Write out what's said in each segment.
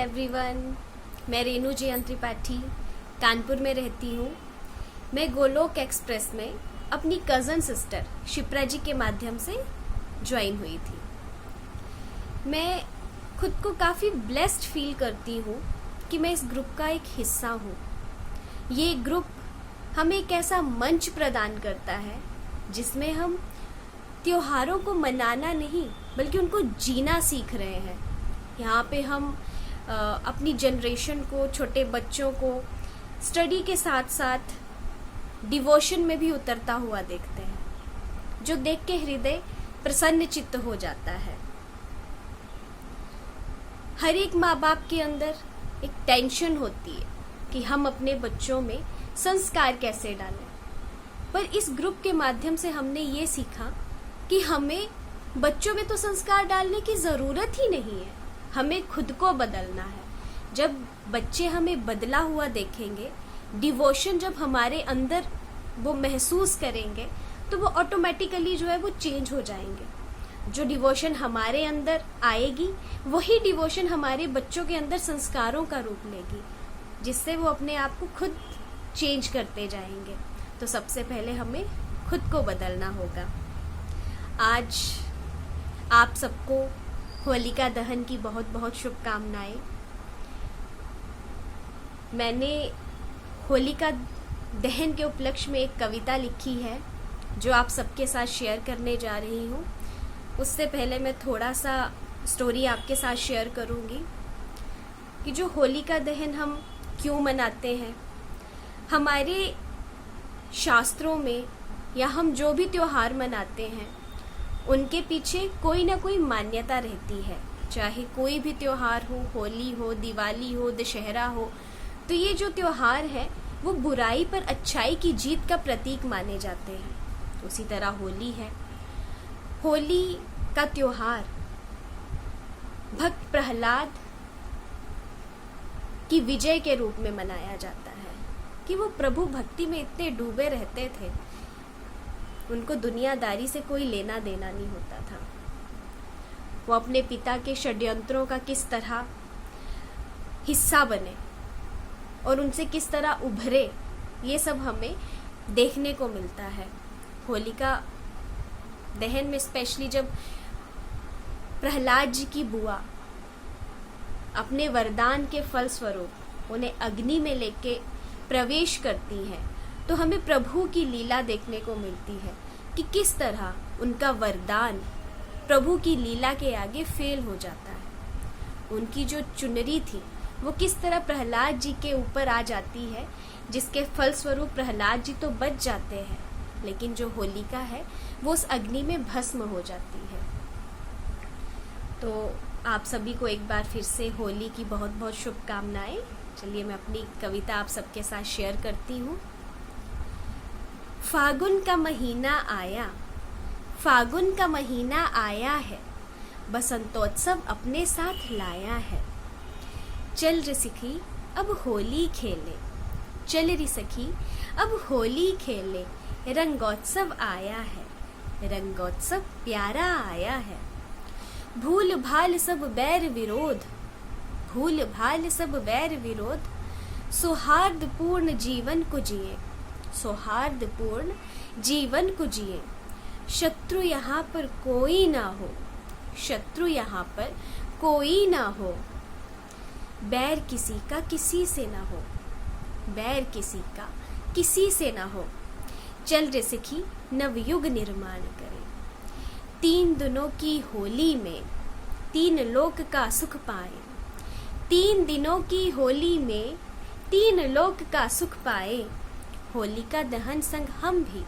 Everyone, मैं रेनू जयंत त्रिपाठी कानपुर में रहती हूँ। मैं गोलोक एक्सप्रेस में अपनी कज़न सिस्टर शिप्रा जी के माध्यम से ज्वाइन हुई थी। मैं खुद को काफ़ी ब्लेस्ड फील करती हूँ कि मैं इस ग्रुप का एक हिस्सा हूँ। ये ग्रुप हमें एक ऐसा मंच प्रदान करता है जिसमें हम त्योहारों को मनाना नहीं बल्कि उनको जीना सीख रहे हैं। यहाँ पे हम अपनी जनरेशन को, छोटे बच्चों को स्टडी के साथ साथ डिवोशन में भी उतरता हुआ देखते हैं, जो देख के हृदय प्रसन्न चित्त हो जाता है। हर एक माँ बाप के अंदर एक टेंशन होती है कि हम अपने बच्चों में संस्कार कैसे डालें, पर इस ग्रुप के माध्यम से हमने ये सीखा कि हमें बच्चों में तो संस्कार डालने की ज़रूरत ही नहीं है, हमें खुद को बदलना है। जब बच्चे हमें बदला हुआ देखेंगे, डिवोशन जब हमारे अंदर वो महसूस करेंगे, तो वो ऑटोमेटिकली जो है वो चेंज हो जाएंगे। जो डिवोशन हमारे अंदर आएगी वही डिवोशन हमारे बच्चों के अंदर संस्कारों का रूप लेगी, जिससे वो अपने आप को खुद चेंज करते जाएंगे। तो सबसे पहले हमें खुद को बदलना होगा। आज आप सबको होलिका दहन की बहुत बहुत शुभकामनाएं। मैंने होलिका दहन के उपलक्ष्य में एक कविता लिखी है जो आप सबके साथ शेयर करने जा रही हूँ। उससे पहले मैं थोड़ा सा स्टोरी आपके साथ शेयर करूँगी कि जो होलिका दहन हम क्यों मनाते हैं। हमारे शास्त्रों में या हम जो भी त्योहार मनाते हैं उनके पीछे कोई ना कोई मान्यता रहती है। चाहे कोई भी त्योहार हो, होली हो, दिवाली हो, दशहरा हो, तो ये जो त्योहार है वो बुराई पर अच्छाई की जीत का प्रतीक माने जाते हैं। उसी तरह होली है। होली का त्योहार भक्त प्रहलाद की विजय के रूप में मनाया जाता है कि वो प्रभु भक्ति में इतने डूबे रहते थे, उनको दुनियादारी से कोई लेना देना नहीं होता था। वो अपने पिता के षड्यंत्रों का किस तरह हिस्सा बने और उनसे किस तरह उभरे, ये सब हमें देखने को मिलता है। होलिका दहन में स्पेशली जब प्रहलाद जी की बुआ अपने वरदान के फल स्वरूप उन्हें अग्नि में लेके प्रवेश करती हैं, तो हमें प्रभु की लीला देखने को मिलती है कि किस तरह उनका वरदान प्रभु की लीला के आगे फेल हो जाता है। उनकी जो चुनरी थी वो किस तरह प्रहलाद जी के ऊपर आ जाती है, जिसके फल स्वरूप प्रहलाद जी तो बच जाते हैं, लेकिन जो होलिका है वो उस अग्नि में भस्म हो जाती है। तो आप सभी को एक बार फिर से होली की बहुत बहुत शुभकामनाएं। चलिए मैं अपनी कविता आप सबके साथ शेयर करती हूँ। फागुन का महीना आया, फागुन का महीना आया है, बसंतोत्सव अपने साथ लाया है। चल रे सखी अब होली खेले, चल रे सखी अब होली खेले, रंगोत्सव आया है, रंगोत्सव प्यारा आया है। भूल भाल सब बैर विरोध, भूल भाल सब बैर विरोध, सौहार्दपूर्ण जीवन को जिए, सौहार्दपूर्ण जीवन को जिए। शत्रु यहाँ पर कोई ना हो, शत्रु यहाँ पर कोई ना हो, बैर किसी का किसी से ना हो, बैर किसी का किसी से ना हो। चल रे सखी नवयुग निर्माण करें, 3 दिनों की होली में 3 लोक का सुख पाए, 3 दिनों की होली में 3 लोक का सुख पाए। होलिका दहन संग हम भी,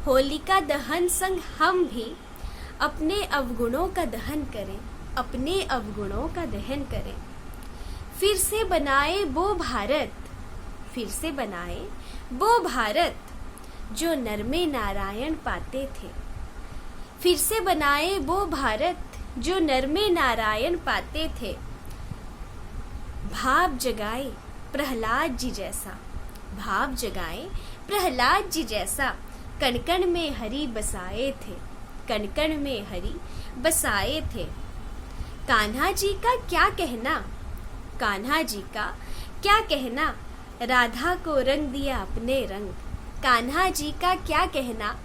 होलिका दहन संग हम भी अपने अवगुणों का दहन करें, अपने अवगुणों का दहन करें। फिर से बनाए वो भारत, फिर से बनाए वो भारत जो नर में नारायण पाते थे, फिर से बनाए वो भारत जो नर में नारायण पाते थे। भाव जगाए प्रहलाद जी जैसा, भाव जगाए प्रहलाद जी जैसा, कण कण में हरि बसाए थे, कण कण में हरि बसाए थे। कान्हा जी का क्या कहना, कान्हा जी का क्या कहना, राधा को रंग दिया अपने रंग। कान्हा जी का क्या कहना,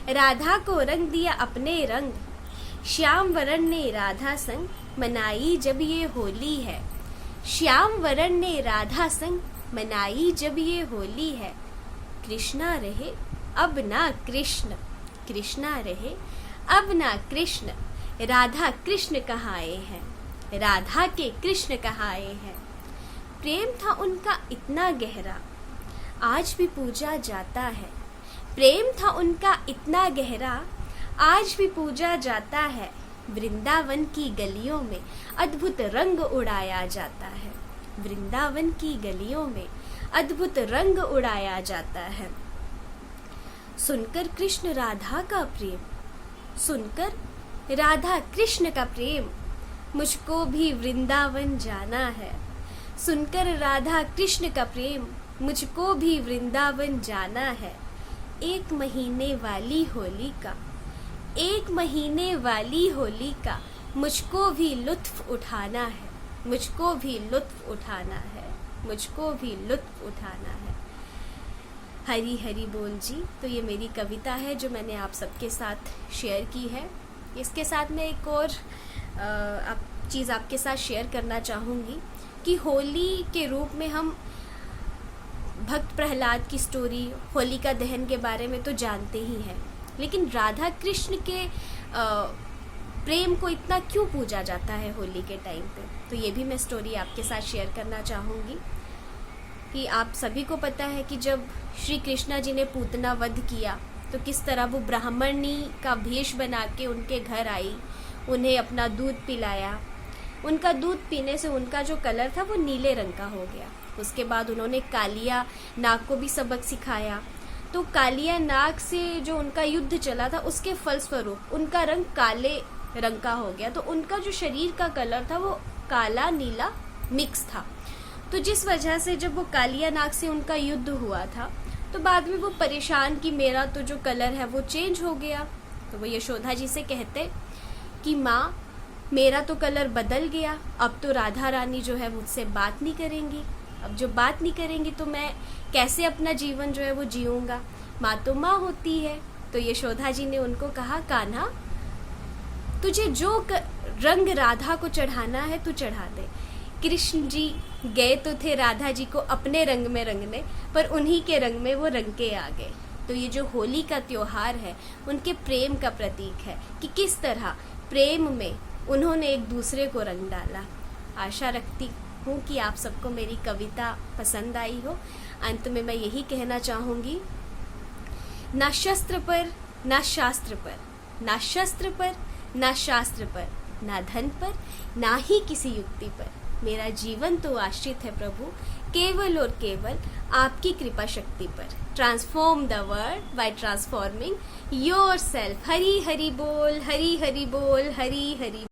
राधा को रंग दिया अपने रंग। श्याम वरण ने राधा संग मनाई जब ये होली है। श्याम वरण ने राधा संग मनाई जब ये होली है। कृष्णा रहे अब ना कृष्ण, कृष्णा रहे अब ना कृष्ण। राधा कृष्ण कहाए हैं, राधा के कृष्ण कहाए हैं। प्रेम था उनका इतना गहरा, आज भी पूजा जाता है। प्रेम था उनका इतना गहरा, आज भी पूजा जाता है। वृंदावन की गलियों में अद्भुत रंग उड़ाया जाता है। वृंदावन की गलियों में अद्भुत रंग उड़ाया जाता है। सुनकर कृष्ण राधा का प्रेम, सुनकर राधा कृष्ण का प्रेम, मुझको भी वृंदावन जाना है। सुनकर राधा कृष्ण का प्रेम, मुझको भी वृंदावन जाना है। एक महीने वाली होली का, एक महीने वाली होली का, मुझको भी लुत्फ उठाना है। मुझको भी लुत्फ उठाना है, मुझको भी लुत्फ उठाना है। हरी हरी बोल जी। तो ये मेरी कविता है जो मैंने आप सबके साथ शेयर की है। इसके साथ मैं एक और चीज़ आपके साथ शेयर करना चाहूँगी कि होली के रूप में हम भक्त प्रहलाद की स्टोरी, होलिका दहन के बारे में तो जानते ही हैं, लेकिन राधा कृष्ण के प्रेम को इतना क्यों पूजा जाता है होली के टाइम पे, तो ये भी मैं स्टोरी आपके साथ शेयर करना चाहूँगी। कि आप सभी को पता है कि जब श्री कृष्णा जी ने पूतना वध किया तो किस तरह वो ब्राह्मणी का भेष बना के उनके घर आई, उन्हें अपना दूध पिलाया। उनका दूध पीने से उनका जो कलर था वो नीले रंग का हो गया। उसके बाद उन्होंने कालिया नाग को भी सबक सिखाया। तो कालिया नाग से जो उनका युद्ध चला था उसके फलस्वरूप उनका रंग काले रंग का हो गया। तो उनका जो शरीर का कलर था वो काला नीला मिक्स था। तो जिस वजह से जब वो कालिया नाग से उनका युद्ध हुआ था तो बाद में वो परेशान कि मेरा तो जो कलर है वो चेंज हो गया। तो वो यशोदा जी से कहते कि माँ, मेरा तो कलर बदल गया, अब तो राधा रानी जो है मुझसे बात नहीं करेंगी। अब जो बात नहीं करेंगी तो मैं कैसे अपना जीवन जो है वो जीऊँगा। माँ तो माँ होती है। तो यशोदा जी ने उनको कहा, कान्हा, तुझे जो रंग राधा को चढ़ाना है तू चढ़ा दे। कृष्ण जी गए तो थे राधा जी को अपने रंग में रंगने, पर उन्हीं के रंग में वो रंग के आ गए। तो ये जो होली का त्योहार है उनके प्रेम का प्रतीक है कि किस तरह प्रेम में उन्होंने एक दूसरे को रंग डाला। आशा रखती हूँ कि आप सबको मेरी कविता पसंद आई हो। अंत में मैं यही कहना चाहूँगी, ना शस्त्र पर ना शास्त्र पर, ना शस्त्र पर ना शास्त्र पर, ना धन पर ना ही किसी युक्ति पर, मेरा जीवन तो आश्रित है प्रभु केवल और केवल आपकी कृपा शक्ति पर। Transform the world by transforming yourself. Hari Hari बोल, हरी हरी बोल, हरी हरी।